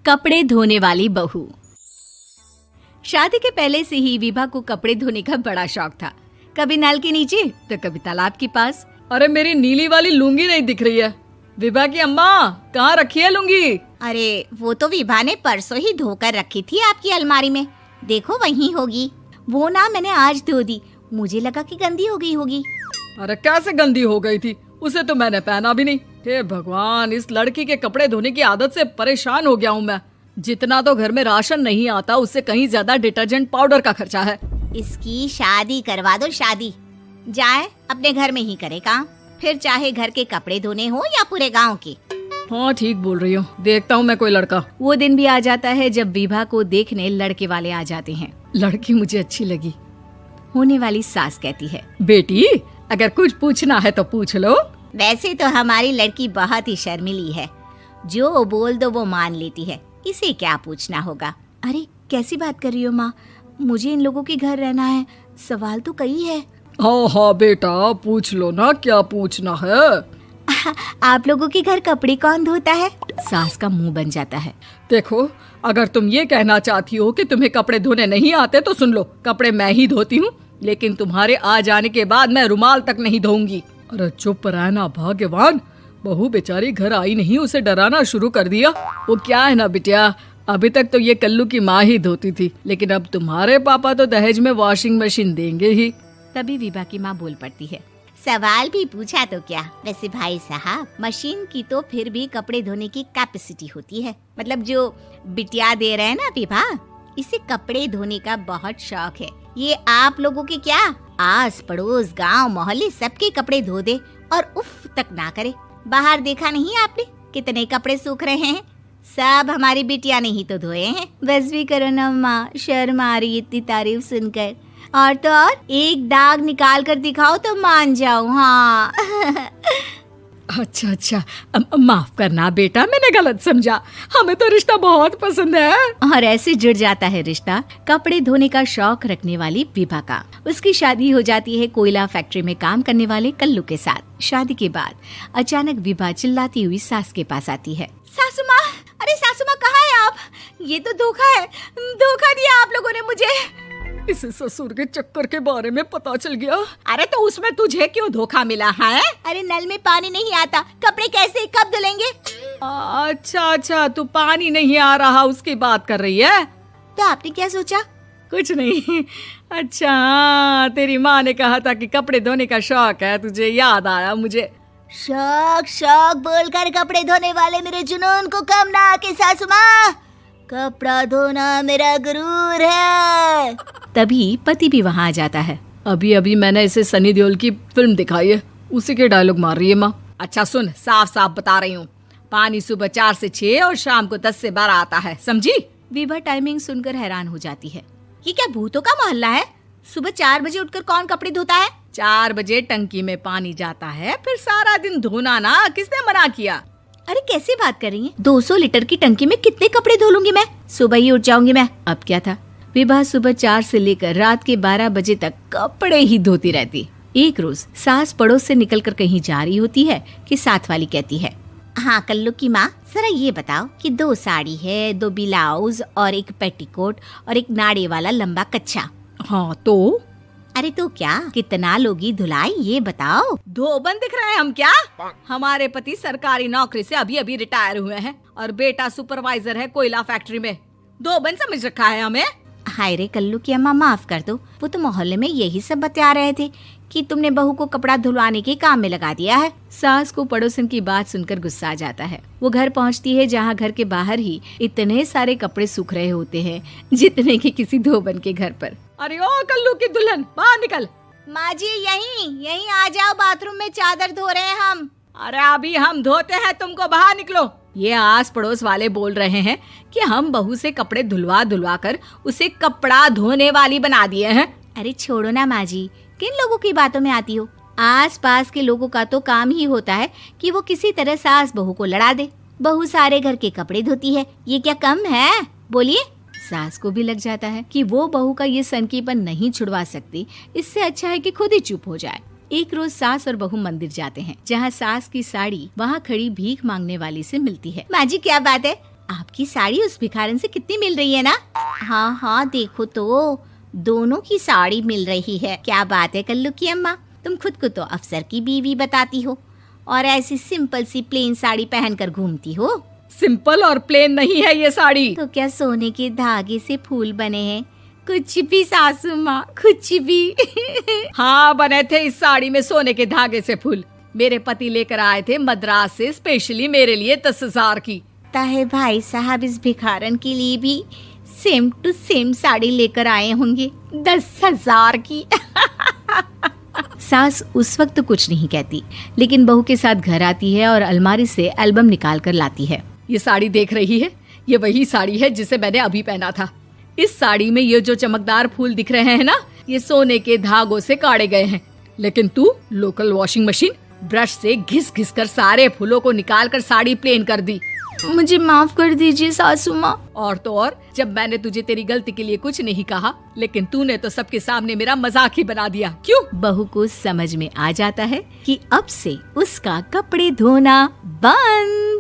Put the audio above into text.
कपड़े धोने वाली बहू। शादी के पहले से ही विभा को कपड़े धोने का बड़ा शौक था। कभी नल के नीचे तो कभी तालाब के पास। अरे मेरी नीली वाली लुंगी नहीं दिख रही है। विभा की अम्मा, कहाँ रखी है लुंगी? अरे वो तो विभा ने परसों ही धोकर रखी थी आपकी अलमारी में, देखो वहीं होगी। वो ना मैंने आज धो दी, मुझे लगा कि गंदी हो गई होगी। अरे कैसे गंदी हो गई थी? उसे तो मैंने पहना भी नहीं। हे भगवान, इस लड़की के कपड़े धोने की आदत से परेशान हो गया हूँ मैं। जितना तो घर में राशन नहीं आता, उससे कहीं ज्यादा डिटर्जेंट पाउडर का खर्चा है। इसकी शादी करवा दो, शादी जाए अपने घर में ही करे काम, फिर चाहे घर के कपड़े धोने हो या पूरे गांव के। हाँ ठीक बोल रही हूँ, देखता हूँ मैं कोई लड़का। वो दिन भी आ जाता है जब विभा को देखने लड़के वाले आ जाते हैं। लड़की मुझे अच्छी लगी। होने वाली सास कहती है, बेटी अगर कुछ पूछना है तो पूछ लो। वैसे तो हमारी लड़की बहुत ही शर्मीली है, जो बोल दो वो मान लेती है, इसे क्या पूछना होगा। अरे कैसी बात कर रही हो माँ, मुझे इन लोगों के घर रहना है, सवाल तो कई है। हाँ हाँ बेटा, पूछ लो ना, क्या पूछना है। आप लोगों के घर कपड़े कौन धोता है? सास का मुंह बन जाता है। देखो, अगर तुम ये कहना चाहती हो कि तुम्हें कपड़े धोने नहीं आते तो सुन लो, कपड़े मैं ही धोती हूँ, लेकिन तुम्हारे आ जाने के बाद मैं रुमाल तक नहीं धोऊंगी। अरे चुप रहना भाग्यवान, बहू बेचारी घर आई नहीं, उसे डराना शुरू कर दिया। वो क्या है ना बिटिया, अभी तक तो ये कल्लू की माँ ही धोती थी, लेकिन अब तुम्हारे पापा तो दहेज में वॉशिंग मशीन देंगे ही। तभी विभा की माँ बोल पड़ती है, सवाल भी पूछा तो क्या। वैसे भाई साहब, मशीन की तो फिर भी कपड़े धोने की कैपेसिटी होती है। मतलब जो बिटिया दे रहे हैं ना विभा, इसे कपड़े धोने का बहुत शौक है। ये आप लोगों के क्या, आस पड़ोस गांव मोहल्ले सबके कपड़े धो दे और उफ तक ना करे। बाहर देखा नहीं आपने कितने कपड़े सूख रहे हैं? सब हमारी बिटिया ने ही तो धोए हैं। बस भी करो ना माँ, शर्म आ रही इतनी तारीफ सुनकर। और तो और एक दाग निकाल कर दिखाओ तो मान जाऊं। हाँ अच्छा, माफ करना बेटा, मैंने गलत समझा। हमें तो रिश्ता बहुत पसंद है। और ऐसे जुड़ जाता है रिश्ता कपड़े धोने का शौक रखने वाली विभा का। उसकी शादी हो जाती है कोयला फैक्ट्री में काम करने वाले कल्लू के साथ। शादी के बाद अचानक विभा चिल्लाती हुई सास के पास आती है। सासू माँ, अरे सासू माँ कहाँ है आप? ये तो धोखा है, धोखा दिया आप लोगों ने मुझे। इसे ससुर के चक्कर के बारे में पता चल गया। अरे तो उसमें तुझे क्यों धोखा मिला है? अरे नल में पानी नहीं आता, कपड़े कैसे कब धुलेंगे? अच्छा, तू पानी नहीं आ रहा उसकी बात कर रही है। तो आपने क्या सोचा? कुछ नहीं। अच्छा, तेरी माँ ने कहा था कि कपड़े धोने का शौक है तुझे, याद आया मुझे। शौक बोलकर कपड़े धोने वाले मेरे जुनून को कम ना आके सासू माँ, कपड़ा धोना मेरा गुरूर है। तभी पति भी वहाँ आ जाता है। अभी मैंने इसे सनी देओल की फिल्म दिखाई है, उसी के डायलॉग मार रही है माँ। अच्छा सुन, साफ साफ बता रही हूँ, पानी सुबह 4 से 6 और शाम को 10 से 12 आता है, समझी? विभा टाइमिंग सुनकर हैरान हो जाती है। ये क्या भूतों का मोहल्ला है? सुबह 4 बजे उठकर कौन कपड़े धोता है? 4 बजे टंकी में पानी जाता है, फिर सारा दिन धोना ना, किसने मना किया? अरे कैसी बात कर रही हैं? 200 लीटर की टंकी में कितने कपड़े धो लूंगी मैं? सुबह ही उठ जाऊंगी मैं। अब क्या था, विभा सुबह 4 से लेकर रात के 12 बजे तक कपड़े ही धोती रहती। एक रोज सास पड़ोस से निकलकर कहीं जा रही होती है कि साथ वाली कहती है, हाँ कल्लू की माँ, जरा ये बताओ कि 2 साड़ी है, 2 ब्लाउज और एक पेटीकोट और एक नाड़े वाला लंबा कच्छा। हाँ तो? अरे तो क्या, कितना लोगी धुलाई ये बताओ। धोबन दिख रहे हैं हम क्या? हमारे पति सरकारी नौकरी से अभी रिटायर हुए हैं और बेटा सुपरवाइजर है कोयला फैक्ट्री में। धोबन समझ रखा है हमें? हाय रे कल्लू की अम्मा, माफ कर दो, वो तो मोहल्ले में यही सब बता रहे थे कि तुमने बहू को कपड़ा धुलवाने के काम में लगा दिया है। सास को पड़ोसन की बात सुनकर गुस्सा आ जाता है। वो घर पहुंचती है जहां घर के बाहर ही इतने सारे कपड़े सूख रहे होते हैं जितने कि किसी धोबन के घर पर। अरे ओ कल्लू की दुल्हन, बाहर निकल। माँ जी यहीं आ जाओ, बाथरूम में चादर धो रहे हैं हम। अरे अभी हम धोते हैं, तुमको बाहर निकलो। ये आस पड़ोस वाले बोल रहे हैं कि हम बहू से कपड़े धुलवा कर उसे कपड़ा धोने वाली बना दिए हैं। अरे छोड़ो ना माँ जी, किन लोगों की बातों में आती हो? आस पास के लोगों का तो काम ही होता है कि वो किसी तरह सास बहू को लड़ा दे। बहू सारे घर के कपड़े धोती है, ये क्या कम है? बोलिए। सास को भी लग जाता है कि वो बहू का ये सनकीपन नहीं छुड़वा सकती, इससे अच्छा है कि खुद ही चुप हो जाए। एक रोज सास और बहू मंदिर जाते हैं, जहाँ सास की साड़ी वहाँ खड़ी भीख मांगने वाली से मिलती है। माँ जी क्या बात है, आपकी साड़ी उस भिखारन से कितनी मिल रही है ना? हाँ हाँ, देखो तो दोनों की साड़ी मिल रही है। क्या बात है कल्लू की अम्मा, तुम खुद को तो अफसर की बीवी बताती हो और ऐसी सिंपल सी प्लेन साड़ी पहनकर घूमती हो। सिंपल और प्लेन नहीं है ये साड़ी। तो क्या सोने के धागे से फूल बने हैं? कुछ भी सासू माँ, कुछ भी। हाँ, बने थे इस साड़ी में सोने के धागे से फूल। मेरे पति लेकर आए थे मद्रास से स्पेशली मेरे लिए 10,000 की। ताहे भाई साहब इस भिखारन के लिए भी सेम टू सेम साड़ी लेकर आए होंगे 10,000 की। सास उस वक्त कुछ नहीं कहती, लेकिन बहू के साथ घर आती है और अलमारी से एल्बम निकाल कर लाती है। ये साड़ी देख रही है, ये वही साड़ी है जिसे मैंने अभी पहना था। इस साड़ी में ये जो चमकदार फूल दिख रहे हैं ना, ये सोने के धागों से काढ़े गए हैं। लेकिन तू लोकल वॉशिंग मशीन ब्रश से घिस घिस कर सारे फूलों को निकाल कर साड़ी प्लेन कर दी। मुझे माफ कर दीजिए सासू माँ। और तो और, जब मैंने तुझे तेरी गलती के लिए कुछ नहीं कहा, लेकिन तूने तो सबके सामने मेरा मजाक ही बना दिया। क्यों? बहू को समझ में आ जाता है कि अब से उसका कपड़े धोना बंद।